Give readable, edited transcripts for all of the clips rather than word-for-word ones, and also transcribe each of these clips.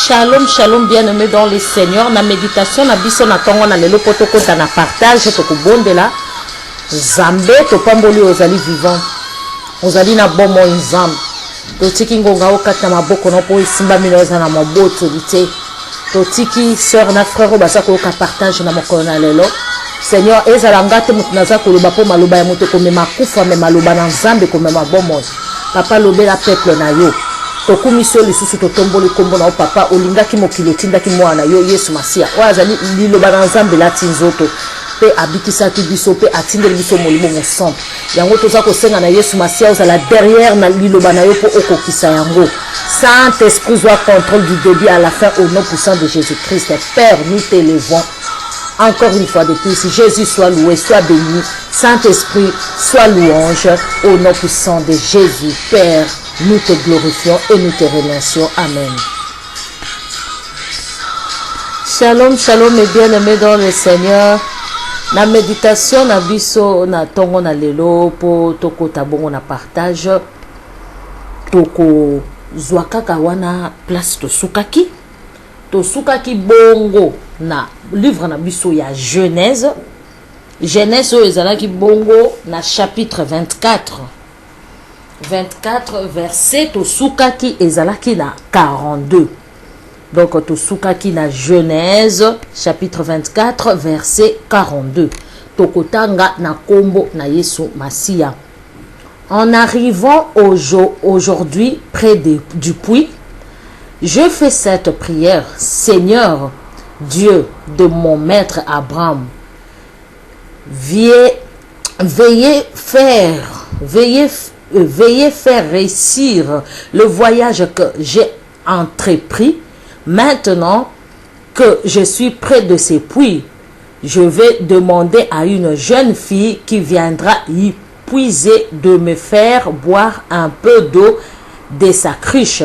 Shalom, shalom, bien-aimés dans le Seigneur. Na méditation, na biso na tongo na lelo potoko ta na partage to kubonde la Zambe to pamboli ozali vivant. Ozali na bomo nzambe. To tiki ngonga okata maboko no po isimba minoza na maboto lite. To tiki sœur na frère basa ko ka partage na mokolo na lelo. Seigneur ezala ngate mutu naza koloba po maloba ya moto ko mema kufa me maloba na nzambe ko mema bomo. Papa lobela peuple na yo. Tokumiso lisusu totomboli kombo na papa olingaki mokili otindaki mwana yo Yesu Masia wazali liloba na nzambe lati nzoto pe abikisaki biso pe atindeli biso molimo mosantu yango toza kosenga na Yesu Masia ozala derrière na liloba na yo po okokisa yango. Saint-Esprit soit contrôle du début à la fin au nom puissant de Jésus-Christ. Père, nous t'élevons encore une fois de plus. Jésus soit loué, soit béni. Saint-Esprit soit louange au nom puissant de Jésus. Père, nous te glorifions et nous te remercions. Amen. Shalom, shalom et bien-aimés dans le Seigneur. La méditation na biso na tongo na lelo po toko tabongo na partage toko zwakaka wana place to sukaki bongo na livre na biso ya Genèse ezalaki bongo na chapitre 24 verset to sukaki ezalaki na 42. Donc to sukaki na Genèse chapitre 24 verset 42. Tokotanga na kombo na Yesu Masia. En arrivant aujourd'hui près du puits, je fais cette prière. Seigneur, Dieu de mon maître Abraham, veuillez faire réussir le voyage que j'ai entrepris. Maintenant que je suis près de ces puits, je vais demander à une jeune fille qui viendra y puiser de me faire boire un peu d'eau de sa cruche.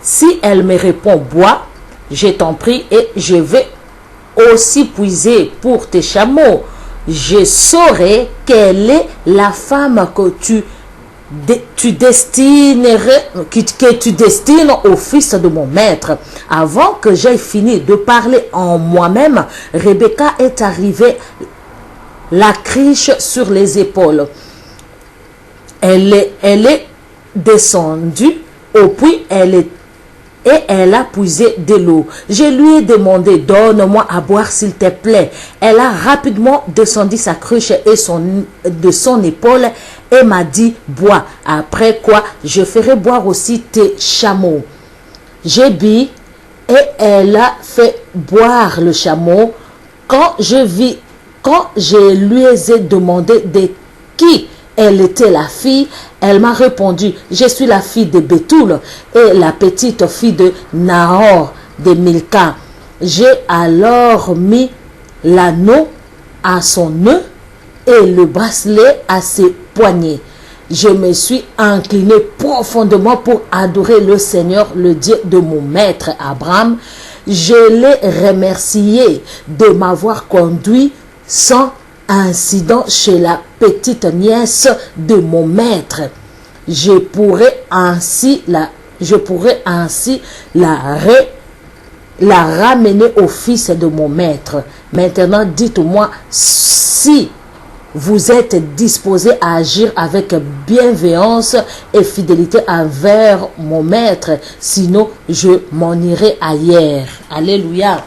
Si elle me répond bois, je t'en prie et je vais aussi puiser pour tes chameaux. Je saurai quelle est la femme que tu destines au fils de mon maître. Avant que j'aie fini de parler en moi-même, Rebecca est arrivée, la cruche sur les épaules. Elle est descendue au puits, et elle a puisé de l'eau. Je lui ai demandé, donne-moi à boire s'il te plaît. Elle a rapidement descendu sa cruche de son épaule et m'a dit, bois. Après quoi, je ferai boire aussi tes chameaux. J'ai bu et elle a fait boire le chameau. Quand je lui ai demandé de qui elle était la fille, elle m'a répondu, je suis la fille de Bethoul et la petite fille de Nahor de Milka. J'ai alors mis l'anneau à son nœud et le bracelet à ses poignets. Je me suis incliné profondément pour adorer le Seigneur, le Dieu de mon maître Abraham. Je l'ai remercié de m'avoir conduit sans incident chez la petite nièce de mon maître. Je pourrais ainsi la ramener au fils de mon maître. Maintenant, dites-moi si vous êtes disposé à agir avec bienveillance et fidélité envers mon maître. Sinon, je m'en irai ailleurs. Alléluia.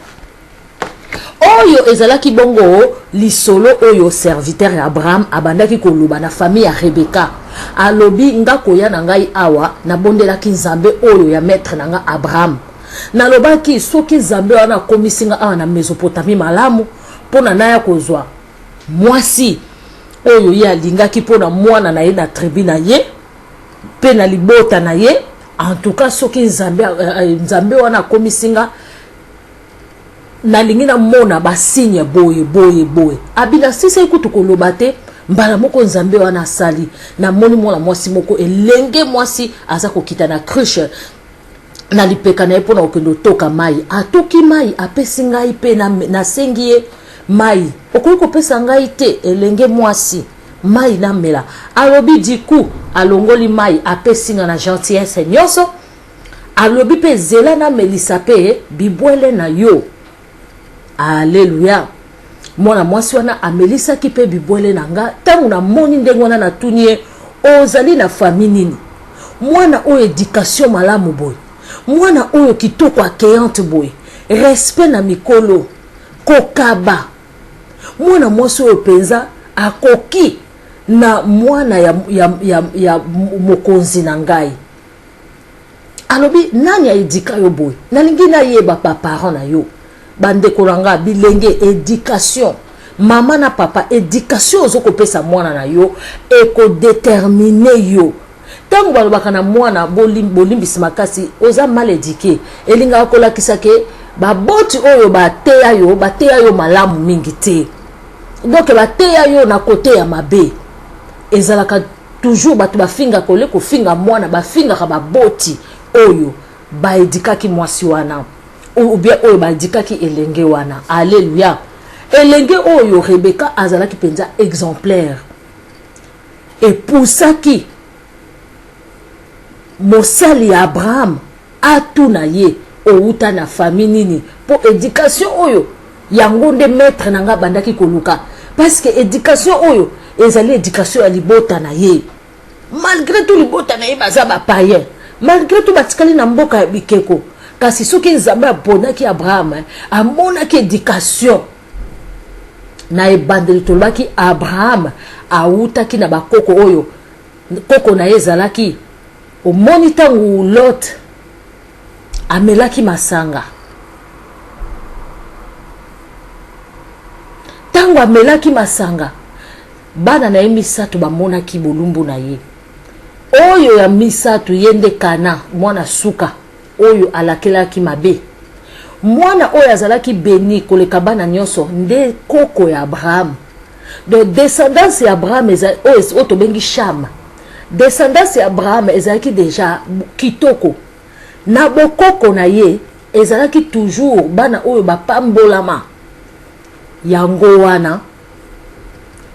Oyo ezalaki bongo lisolo oyo serviteur Abraham abandaki koluba na famille ya Rebecca. Alobi ngako ya na ngai awa na bondelaki nzambe oyo ya maître nanga Abraham. Nalobaki soki nzambe wana komisinga awa na Mesopotamie malamu pona na ya kozwa mwasi oyo ya lingaki pona mwana na ye na tribu na ye pe na libota na ye. En tout cas soki nzambe wana komisinga na lingina mona ba signe boye abila sisa ikutu koloba te mbala moko nzambe wana sali na moni mona mwasi moko elenge mwasi aza kokita na cruche na lipeka na epona okendo toka mai atoki mai apesi ngai pe na sengi ye mai okoki kopesa ngai te elenge mwasi mai na mela alobi diku alongoli mai apesi nga na gentillesse nyonso alobi pe zela na melisa pe bibwele na yo. Alléluia. Mwana mwasi wana amelisa ki pe bibwele na nga tangu na moni ndenge wana na tunie ozali na famille nini. Mwana oyo éducation malamu boy. Mwana oyo kitoko accueillante boy. Respect na mikolo. Kokaba. Mwana mwasi oyo penza akoki na mwana ya mokonzi na ngai. Alobi nani aedika yo boy. Nalingi na yeba pa parent na yo. Bande kolanga bilenge éducation. Mama na papa éducation ozoko pesa mwana na yo eko déterminer yo. Tango balobaka na mwana bolimbisi makasi oza mal éduqué. Elinga kolakisa ke baboti oyo bateya yo malamu mingi te. Donc bateya yo na kote ya mabe. Ezalaka toujours batu bafinga kole ko finga mwana bafinga ka baboti oyo ba edikaki mwasi wana. Ou bien oyo ba edikaki elenge wana. Alléluia. Elenge oyo Rebecca azalaki penza exemplaire. Et pour ça qui mosali Abraham atuna ye outa na famille nini pour éducation oyo yango nde maître nanga bandaki koluka parce que éducation oyo ezali éducation ya libota na ye malgré tout libota na ye baza ba païen malgré tout batikali na mboka ya bikeko kasi soki nzambe abonaki Abraham amonaki éducation na ebandeli tolobaki Abraham autaki na bakoko oyo koko na ye ezalaki omoni tangu Lot amelaki masanga. Tangu amelaki masanga bana na ye misato bamonaki bolumbu na ye. Oyo ya misato yende Kana mwana suka oyo alakelaki mabe. Mwana oyo azalaki beni koleka bana nyonso nde koko ya Abraham. De descendance ya Abraham oyo tobengi Sham. Descendance ya Abraham ezalaki déjà kitoko. Na bokoko na ye ezalaki toujours bana oyo bapambolama. Yango wana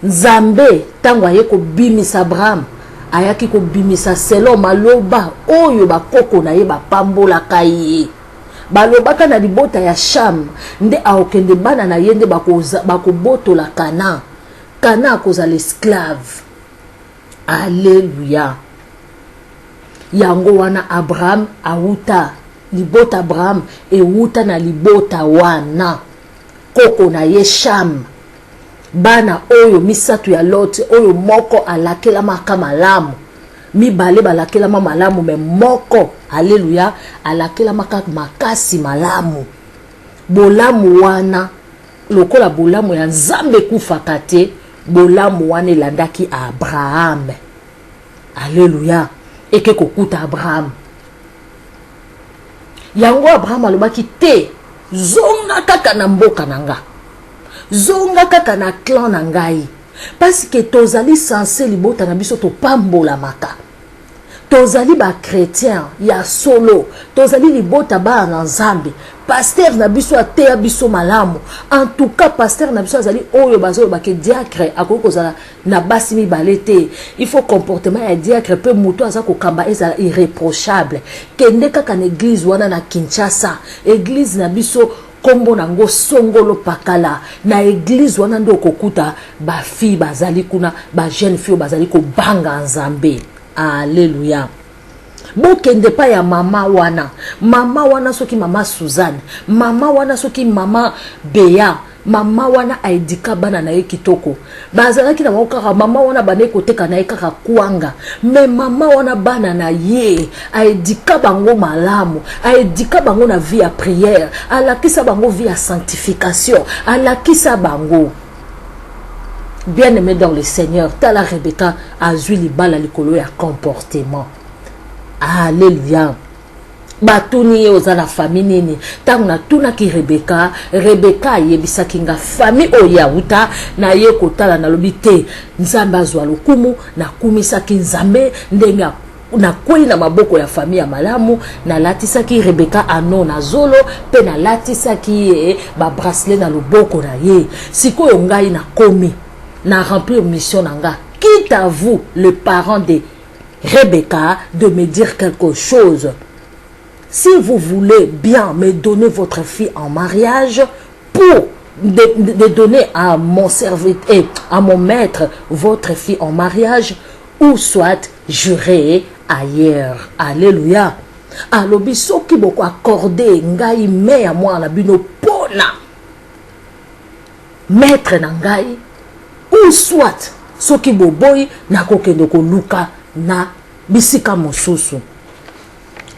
Nzambe tango aye ko bimisa Abraham ayaki ko bimisa selo maloba oyo bakoko na ye bapambolaka ye. Balobaka na libota ya Sham nde aokende bana na ye nde bakobotola Kana. Kana akoza l'esclave. Alléluia. Yango wana Abraham auta libota Abraham euta na libota wana koko na ye Sham. Bana oyo misatu ya Lot oyo moko alakela maka malamu. Mibale balakela malamu me moko alléluia alakela maka makasi malamu. Bolamu wana lokola bolamu ya Nzambe kufaka te bolamu wana elandaki Abraham. Alléluia. Eke kokuta Abraham. Yango Abraham alobaki te zonga kaka na mboka nanga. Zonga kaka na clan na ngai. Parce que tozali censé libota na biso to pambola maka. Tozali ba chrétien ya solo. Tozali libota ba na Nzambe. Pasteur na biso ateya biso malamu. En tout cas pasteur na biso azali oyo bazo ba ke diacre akoko zala na basi mibale te. Il faut comportement ya diacre pe muto aza ko kamba ezala irréprochable. Kende kaka na église wana na Kinshasa. Église na biso kombo nango songolo pakala na église wana ndo kokuta ba fille bazali kuna ba jeune fille bazali ko banga Nzambe. Alléluia. Bokende pa ya mama wana soki mama Suzanne, mama wana soki mama Bea, mama wana aidika bana na ye kitoko. Bazalaki na wakaka mama wana bane koteka na ye kaka kuanga. Me mama wana bana na ye aidika bango malamu, aidika bango na vie à prière, alakisa bango vie à sanctification, alakisa bango. Bien-aimé dans le Seigneur, tala Rebecca a zui libala likolo ya comportement. Alléluia. Batuni oza na famille nini. Tangu na tuna ki Rebecca yebisa kinga famille oyauta na ye kotala na lobite. Nzambe azwa lokumu na kumisa ki Nzambe ndenga na kweli na maboko ya famille ya malamu na latisa ki Rebecca ano na zolo pe na latisa ki ba bracelet na loboko na ye. Sikoyo ngai na komi na remplir mission nanga. Quitte à vous le parent de Rebecca de me dire quelque chose. si vous voulez bien me donner votre fille en mariage pour de donner à mon serviteur et à mon maître votre fille en mariage, ou soit j'irai ailleurs. Alléluia. Alobi soki boko accordé ngai me à moi la bino pona maître na ngai, ou soit soki boboy na kokende ko luka na bisika mosusu.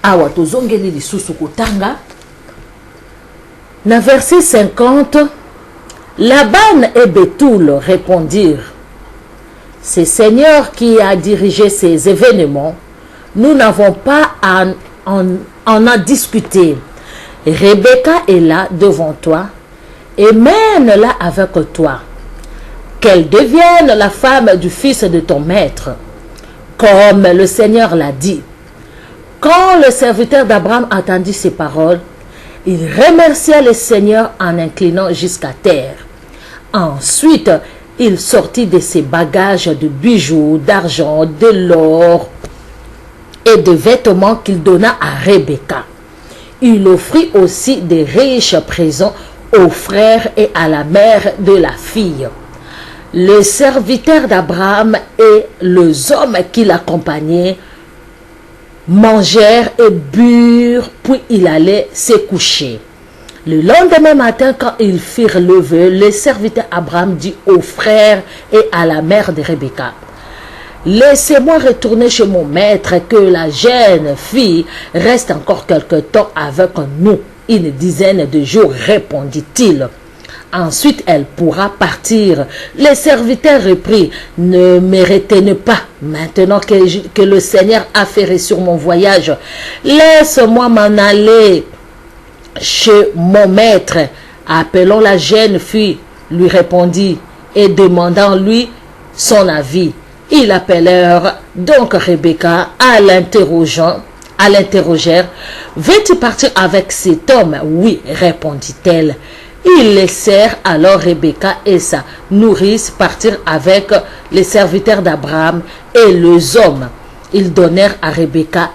Awa tozongeli lisusu kotanga na verset 50. Laban et Bethoul répondirent: c'est Seigneur qui a dirigé ces événements, nous n'avons pas à en discuter. Rebecca est là devant toi et mène-la avec toi, qu'elle devienne la femme du fils de ton maître, comme le Seigneur l'a dit. Quand le serviteur d'Abraham entendit ces paroles, il remercia le Seigneur en inclinant jusqu'à terre. Ensuite, il sortit de ses bagages de bijoux, d'argent, de l'or et de vêtements qu'il donna à Rebecca. Il offrit aussi des riches présents aux frères et à la mère de la fille. Le serviteur d'Abraham et les hommes qui l'accompagnaient mangèrent et burent, puis il allait se coucher. Le lendemain matin, quand ils firent lever, le serviteur Abraham dit aux frères et à la mère de Rebecca: laissez-moi retourner chez mon maître, que la jeune fille reste encore quelque temps avec nous. Une dizaine de jours, répondit-il. Ensuite, elle pourra partir. Le serviteur reprit: ne me retenez pas, maintenant que le Seigneur a fait sur mon voyage. Laisse-moi m'en aller chez mon maître. Appelons la jeune fille, lui répondit, et demandant-lui son avis. Ils appelèrent donc Rebecca à l'interrogèrent. Veux-tu partir avec cet homme? Oui, répondit-elle. Ils laissèrent alors Rebecca et sa nourrice partir avec les serviteurs d'Abraham et les hommes. Ils donnèrent à Rebecca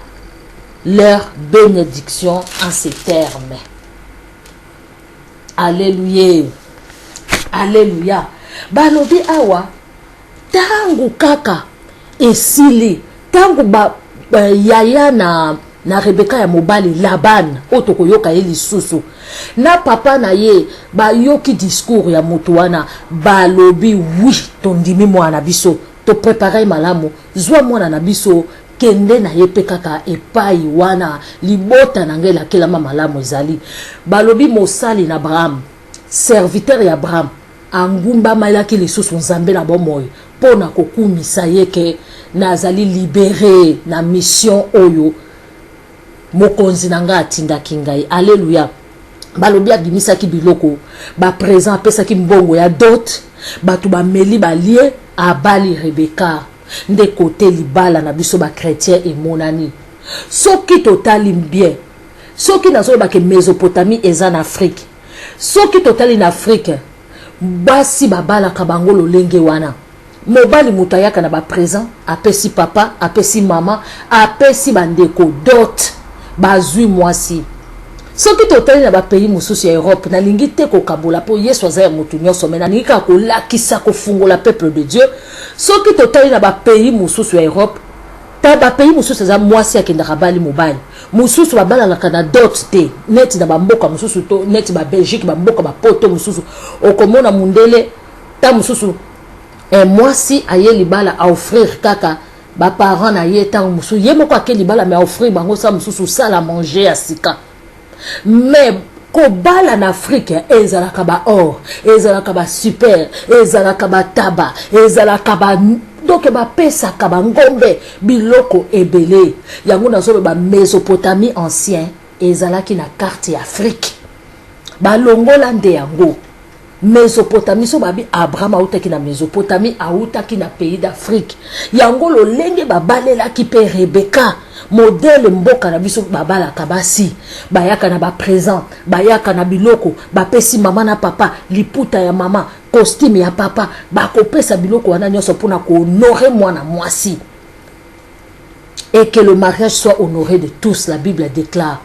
leur bénédiction en ces termes. Alléluia. Alléluia. Balobi awa tangu kaka esili tangu yaya na Rebecca ya mobali Laban otoko yoka ye lisusu na papa na ye ba yoki discours ya mutu wana balobi oui tondimi mwana biso to préparer malamu zwa mwana na biso kende na ye pe kaka epai wana libota na ngela kelama malamu ezali balobi mosali na Abraham serviteur ya Abraham angumba malaki lisusu nzambe na bomoyo pona kokumisa ye ke nazali libéré na mission oyo mokonzi nanga atindaki ngai. Alléluia. Balobi abimisaki biloko ba présent apesaki mbongo ya dot batu ba meli balie abali Rebecca nde kote libala na biso ba chrétien et monani soki totali bien soki nazo ba ke Mésopotamie eza na Afrique soki totali na Afrique basi babala kabangolo lenge wana mobali mutayaka na ba présent apesi papa apesi mama apesi bandeko dot bazui mwasi soki totali na ba pays mususu ya Europe na lingi te ko kabola po Yesu azaya mutu nyoso mena nika ko lakisa ko fungola peuple de Dieu soki totali na ba pays mususu ya Europe ta ba pays mususu za mwasi akenda kabali mobali mususu babala la kana dot te neti na ba mboka mususu to neti ba Belgique ba mboka ba poto mususu okomona mundele ta mususu mwasi aye libala a offrir kaka ba parents na ye ta mususu ye moko akeli bala mais offrir bango sa mususu sala manger à sika. Mais kobala en Afrique ezalaka ba or ezalaka ba super ezalaka ba taba ezalaka ba donc ba pesa kaba ngombe biloko ebele yango nazo ba Mésopotamie ancien ezalaki na carte ya Afrique ba longola nde yango Mésopotamie so babi Abraham autaki na Mésopotamie autaki na pays d'Afrique yango lo lenge babalela ki pe Rebecca modèle mboka na biso babala kabasi bayaka na ba présent bayaka na biloko bapesi mama na papa liputa ya mama costume ya papa bakopesa biloko wana nyonso pona ko honorer mwana mwasi et que le mariage soit honoré de tous. La Bible déclare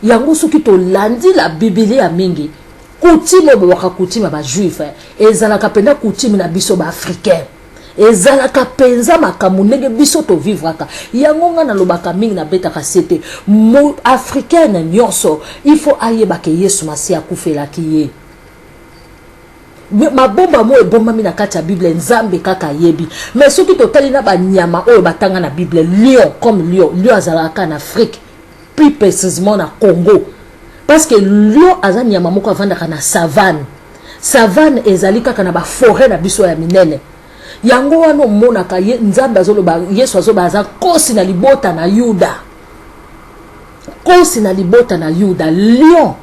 yango soki to landi la Bible ya mingi coutume bwaka coutume ba juif ezalaka penda coutume na biso ba africain ezalaka penza makambo ndenge biso to vivraka yango nga na lobaka mingi na betaka sete mo africaine nyonso il faut ayeba ke Yesu Masi akufelaki ye mabomba mo ebombami na kati ya Bible nzambe kaka yebi mais soki totali na banyama oyo batanga na Bible lion comme lion azalaka en Afrique plus précisément na Congo parce que lion aza nyama moko avandaka na savane ezali kaka na ba forêt na biso ya minene yango wana monaka nzambe azoloba Yesu azoba aza kosi na libota na Yuda lion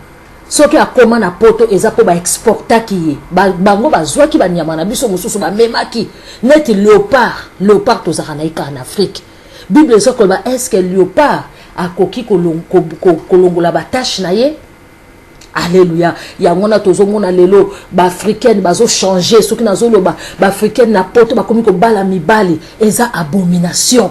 soki akoma na poto eza po ba exportaki ye bango bazwaki ba nyama na biso mosusu ba memaki net léopard tozaka na ika en Afrique Bible ezokoba est-ce que léopard akoki kolongola ba tâche na ye. Alléluia. Yango na tozomona lelo ba africaine bazo changer soki nazoloba ba africaine na poto bakomi ko bala mibali eza abomination.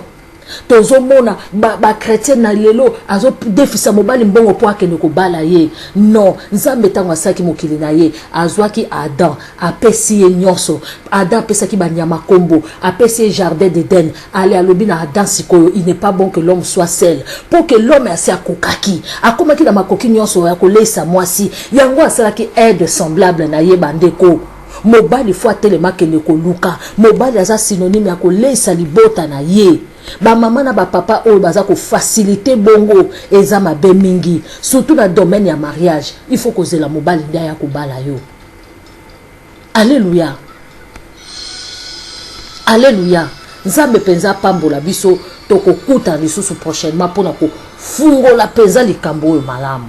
Tozomona ba chrétien na lelo azo defisa mobali mbongo po akende ko bala ye. Non, nzambe tango asaki mokili na ye azwaki Adam apesi ye nyonso. Adam apesaki banyama kombo, apesi ye jardin d'Éden. Ale alobi na Adam sikoyo, il n'est pas bon que l'homme soit seul. Pour que l'homme ase akokaki, akomaki na makoki nyonso ya kolesa mwasi. Yango asalaki aide semblable na ye bandeko. Mobali fois telema kende ko luka. Mobali aza synonyme ya kolesa libota na ye. Ba maman na ba papa oyo baza ko faciliter bongo eza mabe mingi surtout na domaine ya mariage il faut que la mobali ndia ya kobala yo. Alléluia. Alléluia. Nzambe penza pambola biso tokokuta lisusu prochainement pona ko fungola penza likambo oyo malamu.